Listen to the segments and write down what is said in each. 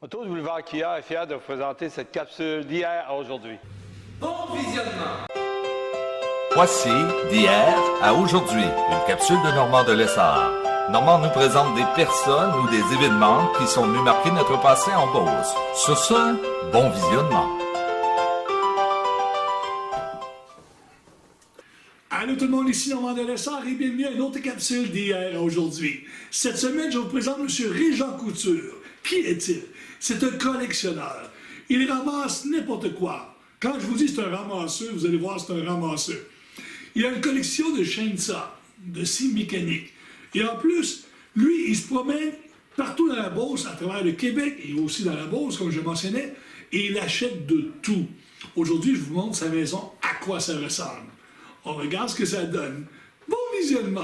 Auto de Boulevard Kia est fier de vous présenter cette capsule d'hier à aujourd'hui. Bon visionnement! Voici d'hier à aujourd'hui, une capsule de Normand de Lessard. Normand nous présente des personnes ou des événements qui sont venus marquer notre passé en Beauce. Sur ce, bon visionnement. Allô tout le monde, ici Normand de Lessard et bienvenue à une autre capsule d'hier à aujourd'hui. Cette semaine, je vous présente M. Régent Couture. Qui est-il? C'est un collectionneur. Il ramasse n'importe quoi. Quand je vous dis c'est un ramasseur, vous allez voir c'est un ramasseur. Il a une collection de chainsaws, de scies mécaniques. Et en plus, lui, il se promène partout dans la Beauce, à travers le Québec et aussi dans la Beauce, comme je mentionnais, et il achète de tout. Aujourd'hui, je vous montre sa maison, à quoi ça ressemble. On regarde ce que ça donne. Bon visionnement!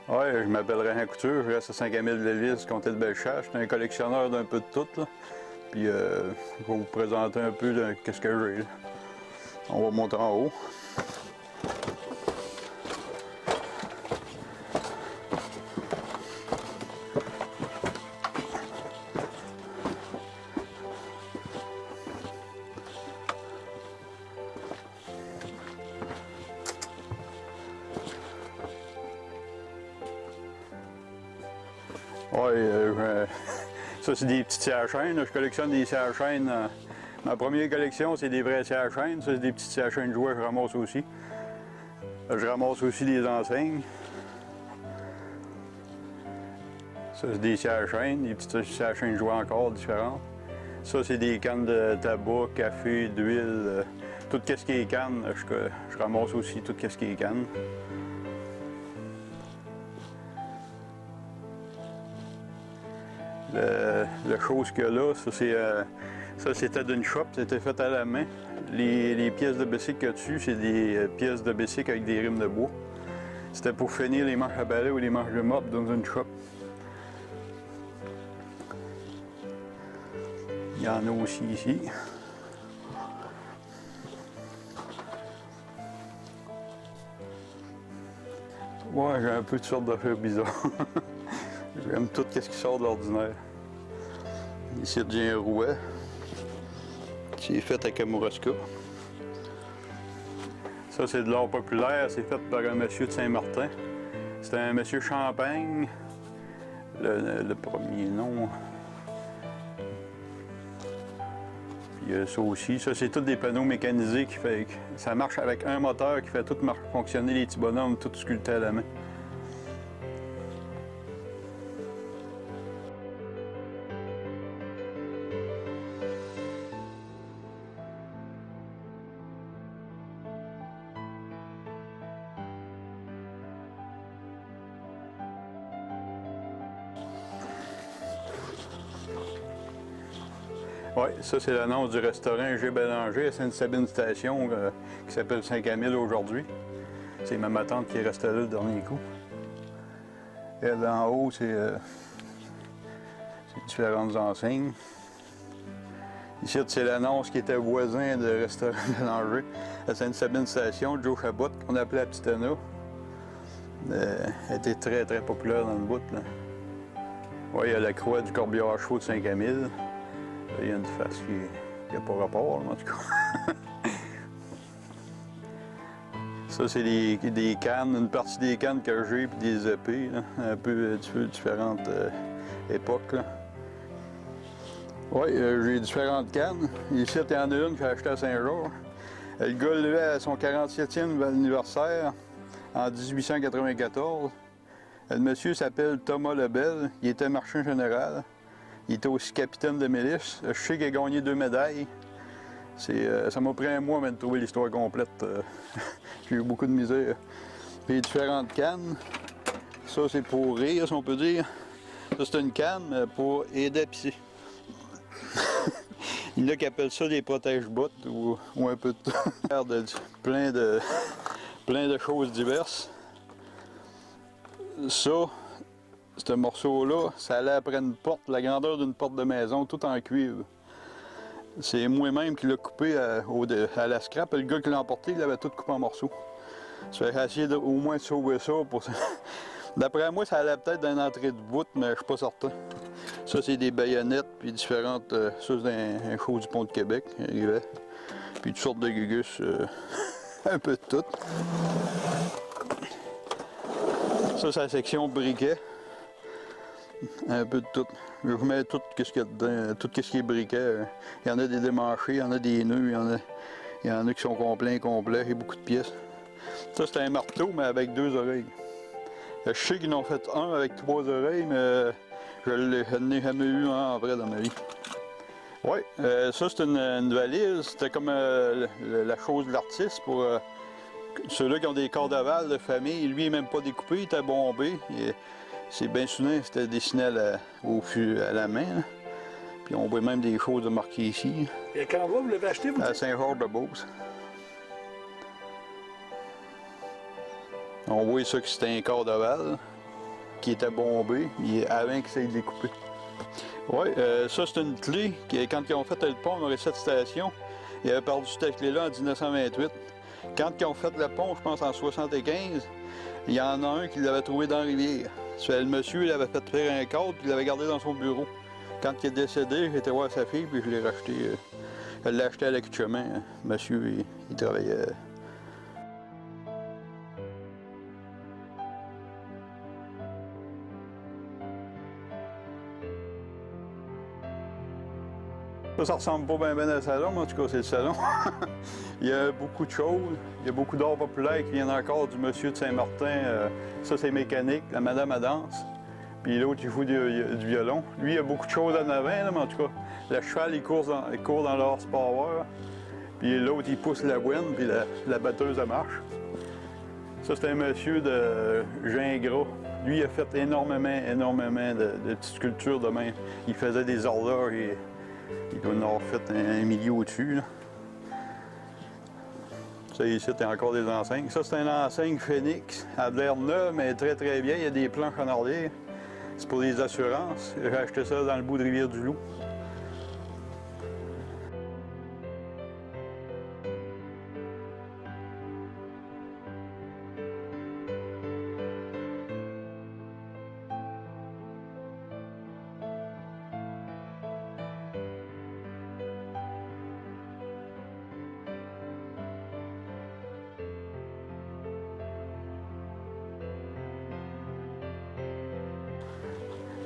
Oui, je m'appelle Régent Couture, je reste à Saint-Camille-de-Lévis, comté de Bellechasse. Je suis un collectionneur d'un peu de tout, là. Puis je vais vous présenter un peu de qu'est-ce que j'ai, là. On va monter en haut. Oui, ça c'est des petites scies à chaîne. Je collectionne des scies à chaîne. Ma première collection, c'est des vraies scies à chaîne. Ça, c'est des petites scies à chaîne de jouets que je ramasse aussi. Je ramasse aussi des enseignes. Ça, c'est des scies à chaîne, des petites scies à chaîne de jouets encore différentes. Ça, c'est des cannes de tabac, café, d'huile. Tout ce qui est canne, je ramasse aussi tout ce qui est canne. La chose qu'il y a là, ça c'était d'une shop, c'était fait à la main. Les pièces de bicycle qu'il y a dessus, c'est des pièces de bicycle avec des rimes de bois. C'était pour finir les manches à balai ou les manches de mop dans une shop. Il y en a aussi ici. Ouais, j'ai un peu de sortes d'affaires bizarres. J'aime tout ce qui sort de l'ordinaire. Ici, j'ai un rouet qui est fait à Kamouraska. Ça, c'est de l'art populaire. C'est fait par un monsieur de Saint-Martin. C'est un monsieur Champagne. Le premier nom. Puis ça aussi. Ça, c'est tous des panneaux mécanisés qui fait. Ça marche avec un moteur qui fait tout fonctionner les petits bonhommes, tout sculpté à la main. Oui, ça c'est l'annonce du restaurant G. Bélanger à Sainte-Sabine-Station qui s'appelle Saint-Camille aujourd'hui. C'est ma tante qui est restée là le dernier coup. Elle en haut, c'est différentes enseignes. Ici, c'est l'annonce qui était voisin de restaurant Bélanger à Sainte-Sabine-Station, Joe Chabot, qu'on appelait la Petite Anna. Elle était très très populaire dans le bout. Oui, il y a la croix du corbillard à chevaux de Saint-Camille. Il y a une face qui n'a pas rapport, en tout cas. Ça, c'est des cannes, une partie des cannes que j'ai, puis des épées, là, un peu différentes époques. Oui, j'ai différentes cannes. Ici, il y en a une que j'ai achetée à Saint-Georges. Le gars levait à son 47e anniversaire en 1894. Le monsieur s'appelle Thomas Lebel. Il était marchand général. Il était aussi capitaine de milice. Je sais qu'il a gagné 2 médailles. Ça m'a pris un mois avant de trouver l'histoire complète. J'ai eu beaucoup de misère. Puis différentes cannes. Ça, c'est pour rire, si on peut dire. Ça, c'est une canne pour aider à pisser. Il y en a qui appellent ça des protège-bottes ou un peu de tout. plein de choses diverses. Ça, ce morceau-là, ça allait après une porte, la grandeur d'une porte de maison, tout en cuivre. C'est moi-même qui l'ai coupé à la scrap. Le gars qui l'a emporté, il avait tout coupé en morceaux. Ça fait essayer au moins de sauver ça. D'après moi, ça allait peut-être d'une entrée de voûte, mais je suis pas certain. Ça, c'est des baïonnettes, puis différentes... ça, c'est un show du pont de Québec, puis toutes sortes de gugus, un peu de tout. Ça, c'est la section briquet. Un peu de tout. Je vous mets tout ce qu'il y a dedans, tout ce qui est briquet. Il y en a des démanchés, il y en a des nœuds, il y en a qui sont complets, incomplets, il y a beaucoup de pièces. Ça, c'est un marteau, mais avec 2 oreilles. Je sais qu'ils en ont fait un avec 3 oreilles, mais je n'ai jamais eu un en vrai dans ma vie. Oui, ça, c'est une valise. C'était comme la chose de l'artiste pour ceux-là qui ont des corps d'aval de famille. Lui, il n'est même pas découpé, il était bombé. C'est bien souvent, c'était dessiné à la main. Là. Puis on voit même des choses marquées ici. Et à quel endroit vous l'avez acheté, vous dites? À Saint-Georges-de-Beauce. On voit ça que c'était un corps d'aval qui était bombé avant qu'il s'aille découpé. Oui, ça c'est une clé. Quand ils ont fait le pont, on aurait 7 stations. Ils avaient perdu cette clé-là en 1928. Quand ils ont fait le pont, je pense en 1975, il y en a un qui l'avait trouvé dans la rivière. Le monsieur, il avait fait faire un cadre, puis il l'avait gardé dans son bureau. Quand il est décédé, j'ai été voir sa fille, puis je l'ai racheté. Elle l'a acheté à l'accouchement. Monsieur, il travaillait. Ça ressemble pas bien à un salon, mais en tout cas, c'est le salon. Il y a beaucoup de choses. Il y a beaucoup d'art populaire qui viennent encore du monsieur de Saint-Martin. Ça, c'est mécanique. La madame, elle danse. Puis l'autre, il joue du violon. Lui, il y a beaucoup de choses en avant, là, mais en tout cas, le cheval, il court dans le horsepower. Puis l'autre, il pousse la ouine, puis la batteuse, elle marche. Ça, c'est un monsieur de Gingras. Lui, il a fait énormément de petites sculptures de même. Il faisait des horloges. Il doit en avoir fait un milieu au-dessus. Ça, ici, il y a encore des enseignes. Ça, c'est une enseigne Phoenix. Elle a l'air neuve, mais très, très bien. Il y a des planches en arrière. C'est pour les assurances. J'ai acheté ça dans le bout de Rivière-du-Loup.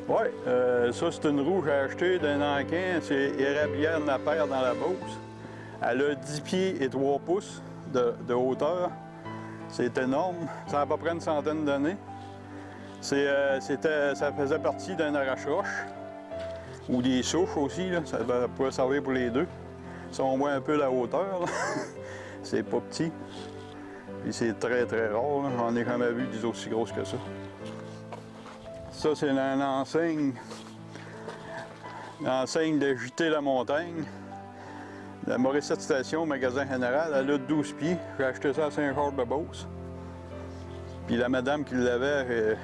Oui, ça c'est une roue que j'ai achetée d'un encan, c'est Érablière Napère dans la Beauce. Elle a 10 pieds et 3 pouces de hauteur. C'est énorme, ça a à peu près une centaine d'années. Ça faisait partie d'un arrache-roche ou des souches aussi, là. Ça pourrait servir pour les deux. Si on voit un peu la hauteur, c'est pas petit. Puis c'est très très rare, là. J'en ai jamais vu des aussi grosses que ça. Ça, c'est l'enseigne de JT La Montagne. La Morissette Station, magasin général, elle a 12 pieds. J'ai acheté ça à Saint-Georges-de-Beauce. Puis la madame qui l'avait,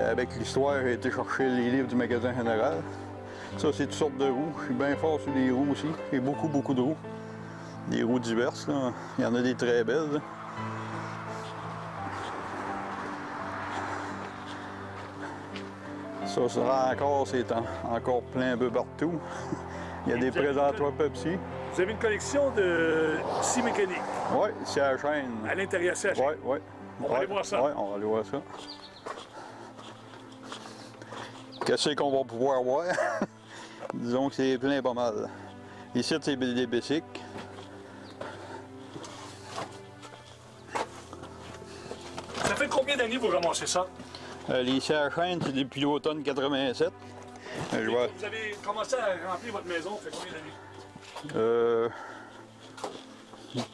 avec l'histoire, a été chercher les livres du magasin général. Ça, c'est toutes sortes de roues. Je suis bien fort sur les roues aussi. J'ai beaucoup de roues. Des roues diverses, là. Il y en a des très belles, là. Ça sera encore, c'est encore plein un peu partout. Il y a des présentoirs Pepsi. Vous avez une collection de scie mécaniques. Oui, c'est à la chaîne. À l'intérieur, c'est à la chaîne. Oui. On va aller voir ça. Oui, on va aller voir ça. Qu'est-ce qu'on va pouvoir voir? Disons que c'est plein pas mal. Ici, c'est des bicycles. combien d'années vous ramassez ça? Les scies à chaîne, c'est depuis l'automne 87. Je vois. Vous avez commencé à remplir votre maison, ça fait combien d'années?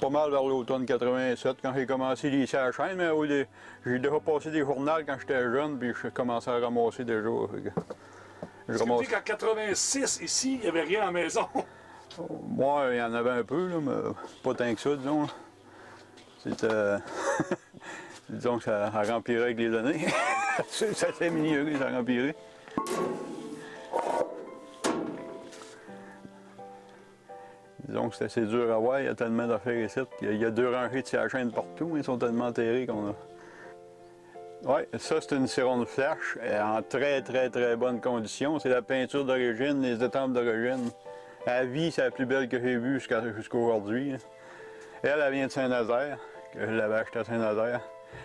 Pas mal vers l'automne 87 quand j'ai commencé les scies à chaîne, mais j'ai déjà passé des journaux quand j'étais jeune, puis je commençais à ramasser déjà. Est-ce que vous dites qu'en 86, ici, il n'y avait rien à la maison? Moi, il y en avait un peu, là, mais pas tant que ça, disons. Là. C'était. Disons que ça remplirait avec les années. Ça s'est mieux, ça remplirait. Disons que c'est assez dur à voir, il y a tellement d'affaires ici. Il y a 2 rangées de scies à chaîne partout, mais ils sont tellement enterrés qu'on a. Oui, ça c'est une Ciron Flash en très bonne condition. C'est la peinture d'origine, les étampes d'origine. À vie, c'est la plus belle que j'ai vue jusqu'à aujourd'hui. Elle vient de Saint-Nazaire, que je l'avais achetée à Saint-Nazaire.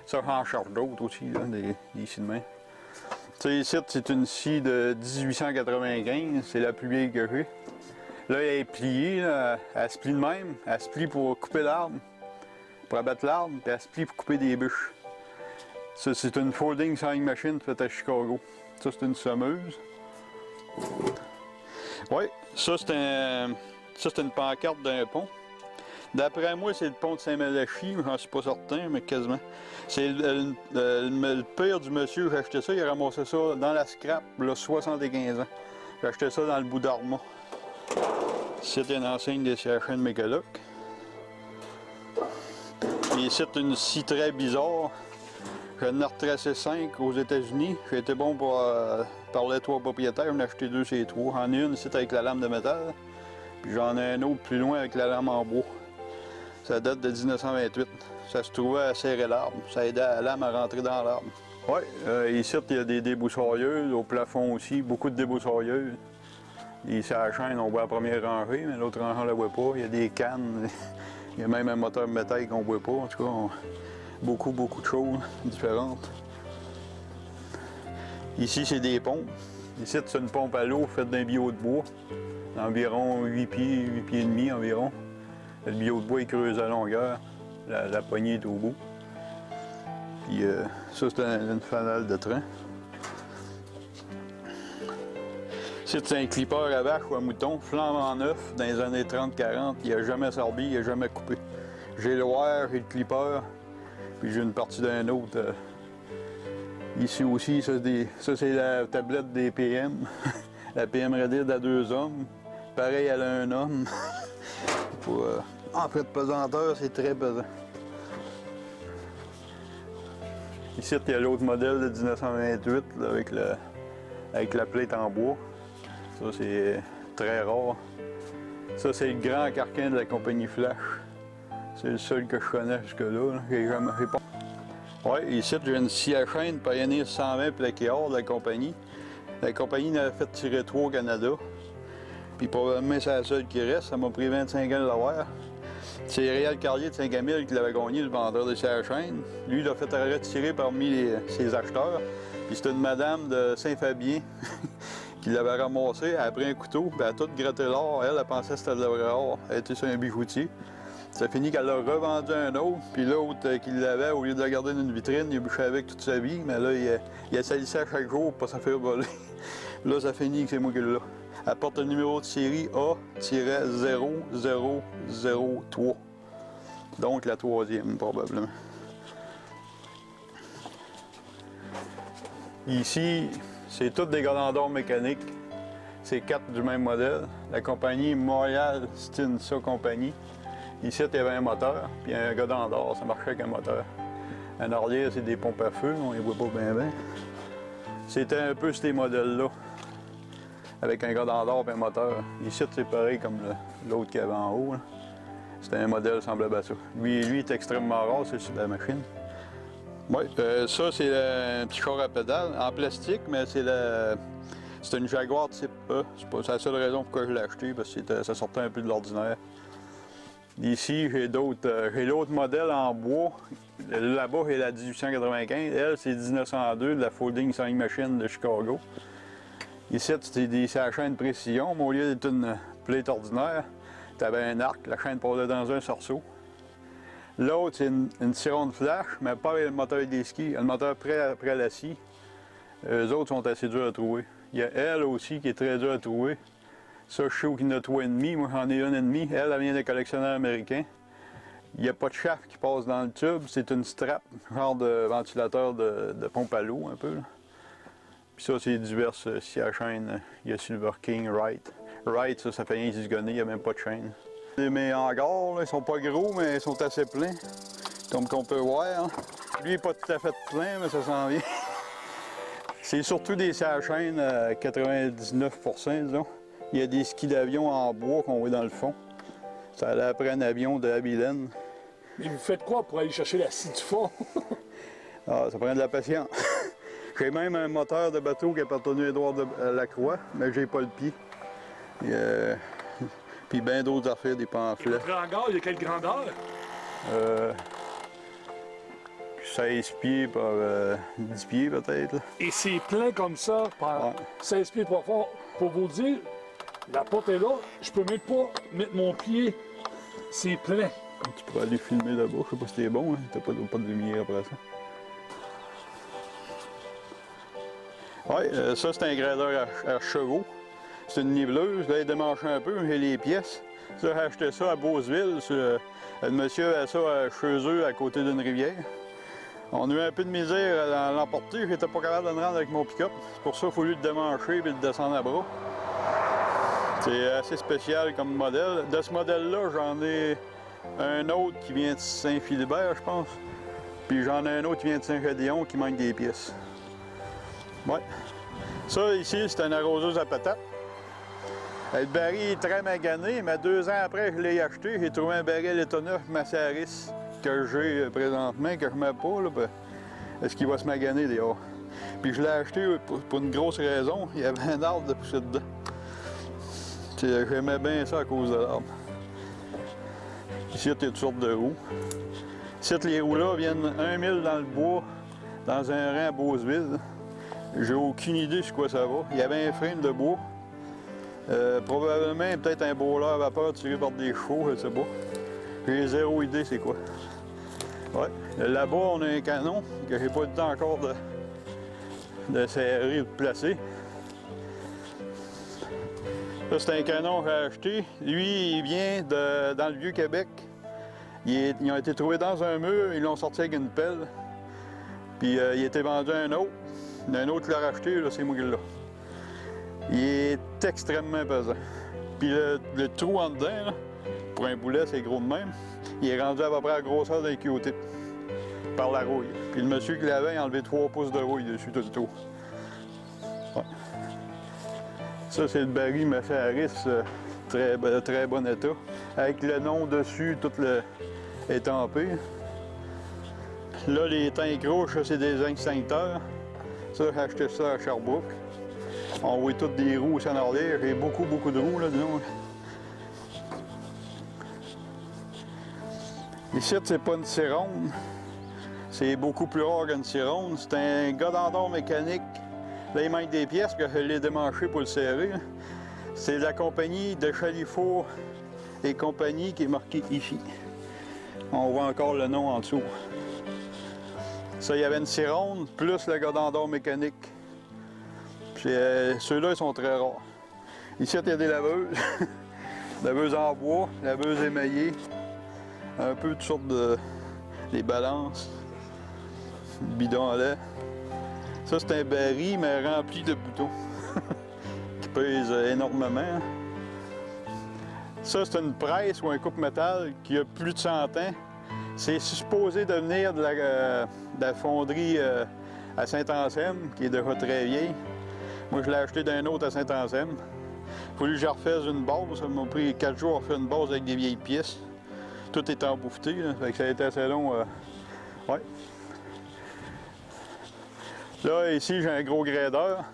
Ça, j'en cherche d'autres aussi, là, des scies de main. Tu sais, ici, c'est une scie de 1895, c'est la plus vieille que j'ai. Là, elle est pliée, là, elle se plie de même. Elle se plie pour couper l'arbre, pour abattre l'arbre, puis elle se plie pour couper des bûches. Ça, c'est une folding sewing machine faite à Chicago. Ça, c'est une semeuse. Oui, ça, c'est une pancarte d'un pont. D'après moi, c'est le pont de Saint-Malachie, j'en suis pas certain, mais quasiment. C'est le père du monsieur, j'ai acheté ça, il a ramassé ça dans la scrap, là, 75 ans. J'ai acheté ça dans le bout d'Armand. C'était une enseigne des scies à chaîne Mécoloc. Et c'est une scie très bizarre. J'en ai retracé 5 aux États-Unis. J'ai été bon pour parler à 3 propriétaires. J'en ai acheté 2 chez 3. J'en ai une ici avec la lame de métal. Puis j'en ai un autre plus loin avec la lame en bois. Ça date de 1928. Ça se trouvait à serrer l'arbre. Ça aidait la lame à rentrer dans l'arbre. Oui, ici, il y a des déboussoyeuses. Au plafond aussi, beaucoup de déboussoyeuses. Ici à la chaîne, on voit la première rangée, mais l'autre rangée, on ne la voit pas. Il y a des cannes. Il y a même un moteur métal qu'on ne voit pas. En tout cas, beaucoup de choses différentes. Ici, c'est des pompes. Ici, c'est une pompe à l'eau faite d'un billot de bois, d'environ 8 pieds et demi environ. Le billot de bois est creusé à longueur, la poignée est au bout. Puis ça, c'est une fanale de train. Ici, c'est un clipper à vache ou à mouton, flambant neuf, dans les années 30-40. Il n'a jamais servi, il n'a jamais coupé. J'ai le wire, j'ai le clipper. Puis j'ai une partie d'un autre. Ici aussi, ça c'est la tablette des PM. La PM Reddit à 2 hommes. Pareil, elle a un homme. En fait de pesanteur, c'est très pesant. Ici, il y a l'autre modèle de 1928 là, avec la plainte en bois. Ça, c'est très rare. Ça, c'est le grand carquin de la compagnie Flash. C'est le seul que je connais jusque-là. J'ai pas... Oui, ici, j'ai une scie à chaîne Pioneer 120 plaqué or de la compagnie. La compagnie en avait fait tirer 3 au Canada. Puis probablement, c'est la seule qui reste. Ça m'a pris 25 ans de l'avoir. C'est Réal Carrier de Saint-Camille qui l'avait gagné, le vendeur de scies à chaîne. Lui, il l'a fait retirer parmi ses acheteurs. Puis c'était une madame de Saint-Fabien qui l'avait ramassé. Elle a pris un couteau, puis elle a tout gratté l'or. Elle pensait que c'était de l'or. Elle était sur un bijoutier. Ça finit qu'elle l'a revendu à un autre, puis l'autre qui l'avait, au lieu de la garder dans une vitrine, il a bouché avec toute sa vie, mais là, il a salissé à chaque jour pour pas s'en faire voler. Là, ça finit que c'est moi qui l'ai. Elle porte le numéro de série A-0003. Donc la 3e, probablement. Ici, c'est toutes des galandors mécaniques. C'est 4 du même modèle. La compagnie Montréal Stinsa Compagnie. Ici, il y avait un moteur, puis un godin d'or, ça marchait avec un moteur. En arrière, c'est des pompes à feu, on les voit pas bien. C'était un peu ces modèles-là, avec un godin d'or et un moteur. Ici, c'est pareil comme l'autre qu'il y avait en haut. C'était un modèle semblable à ça. Lui est extrêmement rare, c'est sur la machine. Oui, ça, c'est un petit char à pédale, en plastique, mais c'est une Jaguar type E. C'est la seule raison pourquoi je l'ai acheté, parce que ça sortait un peu de l'ordinaire. Ici, j'ai l'autre modèle en bois. Là-bas, j'ai la 1895. Elle, c'est 1902 de la Folding Sewing Machine de Chicago. Ici, c'était des scies à chaîne précision, mais au lieu d'être une plate ordinaire, tu avais un arc, la chaîne passait dans un cerceau. L'autre, c'est une Cironne Flash, mais pas avec le moteur des skis, le moteur après la scie. Eux autres sont assez durs à trouver. Il y a elle aussi qui est très dure à trouver. Ça, je sais qu'il y en a 3,5. Moi, j'en ai 1,5. Elle vient des collectionneurs américains. Il n'y a pas de chauffe qui passe dans le tube. C'est une strap, genre de ventilateur de pompe à l'eau, un peu. Là. Puis ça, c'est diverses scies à chaîne. Il y a Silver King, Wright. Wright, ça fait rien zigonner, il n'y a même pas de chaîne. Mes hangars, là, ils sont pas gros, mais ils sont assez pleins. Comme qu'on peut voir. Hein. Lui, il n'est pas tout à fait plein, mais ça s'en vient. C'est surtout des scies à chaîne à 99%, disons. Il y a des skis d'avion en bois qu'on voit dans le fond. Ça allait après un avion de Abilene. Et vous faites quoi pour aller chercher la scie du fond? Ah, ça prend de la patience. J'ai même un moteur de bateau qui appartenait à Édouard Lacroix, mais j'ai pas le pied. Puis bien d'autres affaires, des pamphlets. Votre hangar, il y a quelle grandeur? 16 pieds par 10 pieds peut-être. Et c'est plein comme ça, par Ouais. 16 pieds profond. Pour vous dire, la porte est là, je peux même pas mettre mon pied. C'est plein. Tu pourrais aller filmer là-bas, je sais pas si c'était bon, hein. T'as pas de lumière après ça. Oui, ça c'est un gradeur à chevaux. C'est une niveleuse, là il démanche un peu, j'ai les pièces. Ça, j'ai acheté ça à Beauceville. Le monsieur avait ça chez eux à côté d'une rivière. On a eu un peu de misère à l'emporter, j'étais pas capable de me rendre avec mon pick-up. C'est pour ça qu'il a fallu le démancher et le descendre à bras. C'est assez spécial comme modèle. De ce modèle-là, j'en ai un autre qui vient de Saint-Philibert, je pense. Puis j'en ai un autre qui vient de Saint-Gédéon qui manque des pièces. Ouais. Ça, ici, c'est une arroseuse à patates. Le baril est très magané, mais 2 ans après, je l'ai acheté. J'ai trouvé un baril étonnant Massaris que j'ai présentement, que je ne mets pas. Là, est-ce qu'il va se maganer dehors? Puis je l'ai acheté pour une grosse raison. Il y avait un arbre de pousser dedans. J'aimais bien ça à cause de l'arbre. Ici, il y a toutes sortes de roues. Ici, les roues-là viennent 1 000 dans le bois, dans un rang à Beauceville. J'ai aucune idée sur quoi ça va. Il y avait un frame de bois. Probablement peut-être un bowler à vapeur tiré par des chevaux, je sais pas. J'ai zéro idée c'est quoi. Ouais. Là-bas, on a un canon que j'ai pas eu le temps encore de serrer ou de placer. Ça, c'est un canon que j'ai acheté. Lui, il vient dans le Vieux-Québec. Ils ont été trouvés dans un mur, ils l'ont sorti avec une pelle. Puis il a été vendu à un autre. Il y a un autre qui l'a racheté, là, c'est moi qui l'ai. Il est extrêmement pesant. Puis le trou en dedans, là, pour un boulet, c'est gros de même. Il est rendu à peu près à la grosseur d'un Q-tip par la rouille. Puis le monsieur qui l'avait, il a enlevé 3 pouces de rouille dessus tout le tour. Ouais. Ça, c'est le baril Massaris, très bon état. Avec le nom dessus, tout étampé. Là, les tanks rouges, c'est des extincteurs. Ça, j'ai acheté ça à Sherbrooke. On voit toutes des roues aussi en arrière. J'ai beaucoup de roues là-dedans. Ici, c'est pas une Cironne. C'est beaucoup plus rare qu'une Cironne. C'est un gars d'endort mécanique. Là, il manque des pièces, que je l'ai démanché pour le serrer. C'est la compagnie de Chalifour et compagnie qui est marquée ici. On voit encore le nom en dessous. Ça, il y avait une Cironne, plus le gars d'endort mécanique. Ceux-là, ils sont très rares. Ici, il y a des laveuses. Laveuses en bois, laveuses émaillées. Un peu toutes sortes de... des balances. Bidon à lait. Ça, c'est un baril, mais rempli de boutons. qui pèse énormément. Ça, c'est une presse ou un coupe-métal qui a plus de 100 ans. C'est supposé devenir de la fonderie à Saint-Anselme, qui est déjà très vieille. Moi, je l'ai acheté d'un autre à Saint-Anselme. Il a fallu que je refasse une base. Ça m'a pris 4 jours à refaire une base avec des vieilles pièces. Tout est embouffeté, là. Fait que ça a été assez long. Ouais. Là, ici, j'ai un gros gradeur.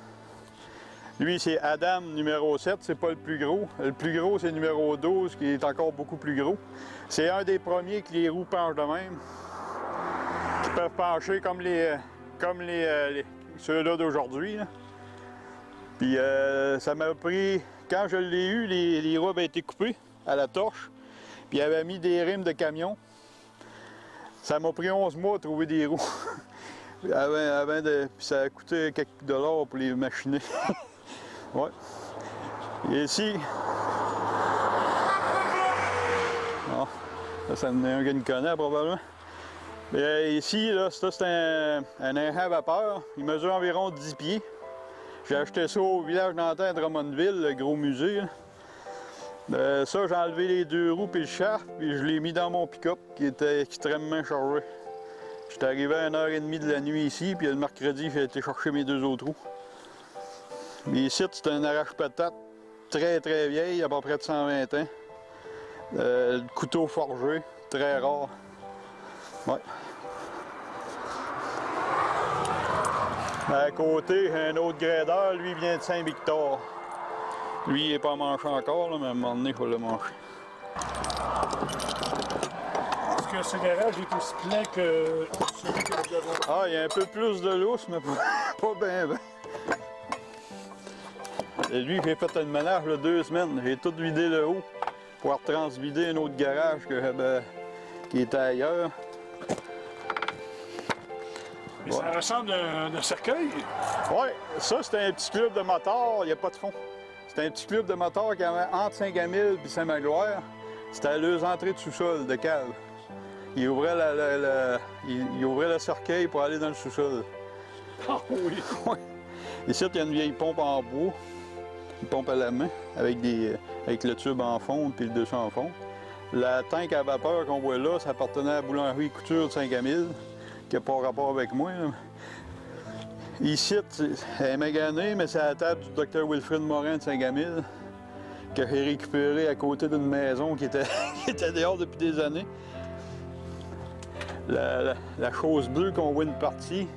Lui, c'est Adam numéro 7, c'est pas le plus gros. Le plus gros, c'est numéro 12, qui est encore beaucoup plus gros. C'est un des premiers que les roues penchent de même. Qui peuvent pencher comme ceux-là d'aujourd'hui. Puis ça m'a pris... Quand je l'ai eu, les roues avaient été coupées à la torche. Puis il avait mis des rimes de camion. Ça m'a pris 11 mois de trouver des roues. Puis ça a coûté quelques dollars pour les machiner. Ouais. Et ici. Non, ça en est un qui me connaît probablement. Mais ici, là, ça c'est un air à vapeur. Il mesure environ 10 pieds. J'ai acheté ça au village nantais à Drummondville, le gros musée. Ça, j'ai enlevé les 2 roues et le shaft, puis je l'ai mis dans mon pick-up qui était extrêmement chargé. J'étais arrivé à 1h30 de la nuit ici, puis le mercredi, j'ai été chercher mes 2 autres roues. Mais ici, c'est un arrache-patate très très vieille, à peu près de 120 ans. Le couteau forgé, très rare. Ouais. À côté, j'ai un autre grader, lui vient de Saint-Victor. Lui, il n'est pas manché encore, là, mais à un moment donné, il faut le mancher. Est-ce que ce garage est aussi plein que celui que nous avons? Ah, il y a un peu plus de lousse, mais pas bien, bien. Et lui, j'ai fait une ménage de 2 semaines. J'ai tout vidé le haut pour transvider un autre garage qui était ailleurs. Mais ça ressemble à un cercueil. Oui, ça, c'était un petit club de motards, il n'y a pas de fond. C'était un petit club de motards qui avait entre Saint-Camille et Saint-Magloire. C'était à deux entrées de sous-sol, de cave. Il ouvrait le cercueil pour aller dans le sous-sol. Ah oui! Oui. Ici, il y a une vieille pompe en bois, une pompe à la main, avec le tube en fonte puis le dessus en fonte. La tank à vapeur qu'on voit là, ça appartenait à la boulangerie et couture de Saint-Camille, qui n'a pas rapport avec moi. Là. Ici, elle est maganée, mais c'est à la table du Dr Wilfrid Morin de Saint-Camille, que j'ai récupéré à côté d'une maison qui était dehors depuis des années. La chose bleue qu'on voit une partie,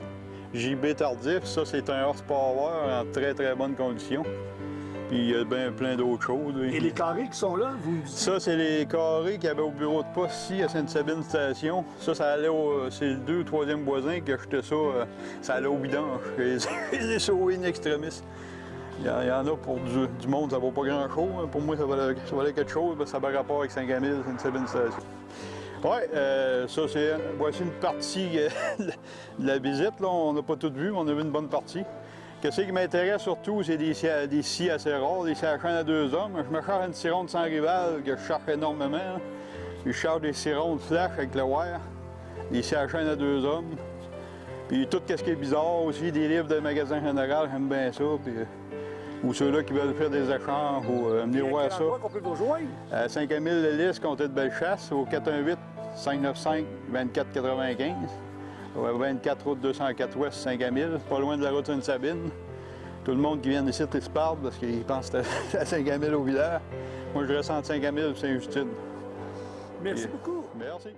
JB Tardif, ça c'est un horsepower en très très bonne condition. Puis il y a bien plein d'autres choses. Et les carrés qui sont là, vous me dites? Ça, c'est les carrés qu'il y avait au bureau de poste ici à Sainte-Sabine Station. Ça allait c'est le 2 ou 3e voisin qui a acheté ça. Ça allait au vidange. Je les ai sauvés in extremis. Il y en a pour du monde, ça vaut pas grand-chose. Pour moi, ça valait quelque chose, parce que ça avait rapport avec Saint-Camille, Sainte-Sabine Station. Oui, ça, voici une partie de la visite. Là. On n'a pas tout vu, mais on a vu une bonne partie. Ce qui m'intéresse surtout, c'est des scies assez rares, des scies à chaîne à 2 hommes. Je me charge une scie ronde sans rival, que je charge énormément. Là. Je charge des scies rondes flash avec le wire, des scies à chaîne à 2 hommes. Puis tout ce qui est bizarre aussi, des livres de magasin général, j'aime bien ça. Puis, ou ceux-là qui veulent faire des échanges ou venir voir ça. Qu'on peut vous rejoindre? À Saint-Camille-le-Lys, comté de Bellechasse, au 418-595-2495. 24 route 204 Ouest, Saint-Camille, pas loin de la route Sainte-Sabine. Tout le monde qui vient d'ici se parle parce qu'ils pensent que c'est à Saint-Camille au village. Moi, je reste entre Saint-Camille et Saint-Justine. Merci beaucoup. Merci.